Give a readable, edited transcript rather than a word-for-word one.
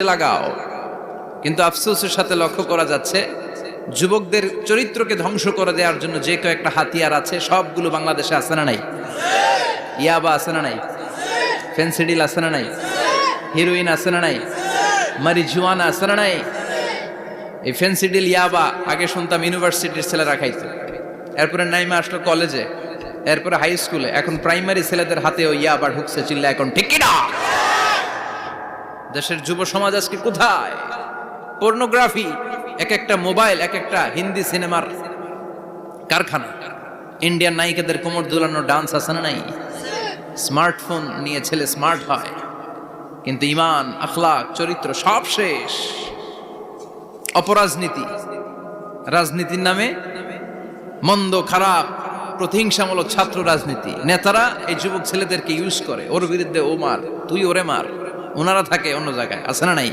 লাগাও। কিন্তু আফসোসের সাথে লক্ষ্য করা যাচ্ছে যুবকদের চরিত্রকে ধ্বংস করে দেওয়ার জন্য যে কয়েকটা হাতিয়ার আছে সবগুলো বাংলাদেশে আছে না নাই? ইয়াবা আছে না নাই? ফেন্সিডিল আছে না নাই? হিরোইন আছে না নাই? মারিজুয়ানা আছে না নাই? এই ফেন্সিডিল ইয়াবা আগে শুনতাম ইউনিভার্সিটির ছেলেরা খাইতো, এরপরে নাইমা আসলো কলেজে, এরপরে হাই স্কুলে, এখন প্রাইমারি ছেলেদের হাতেও ইয়াবা ঢুকছে। চিল্লা এখন ঠিক কিনা? দেশের যুব সমাজ আজকে কোথায়? পর্নোগ্রাফি, এক একটা মোবাইল এক একটা হিন্দি সিনেমার কারখানা। ইন্ডিয়ান নায়িকাদের কোমর দুলানো ডান্স আছে না নাই? স্মার্টফোন নিয়ে ছেলে স্মার্ট হয়, কিন্তু ইমান, আখলাক, চরিত্র সব শেষ। অপরাজনীতি, রাজনীতির নামে মন্দ খারাপ প্রতিহিংসামূলক ছাত্র রাজনীতি, নেতারা এই যুবক ছেলেদেরকে ইউজ করে, ওর বিরুদ্ধে ও মার, তুই ওরে মার, ওনারা থাকে অন্য জায়গায়, আছে না নাই?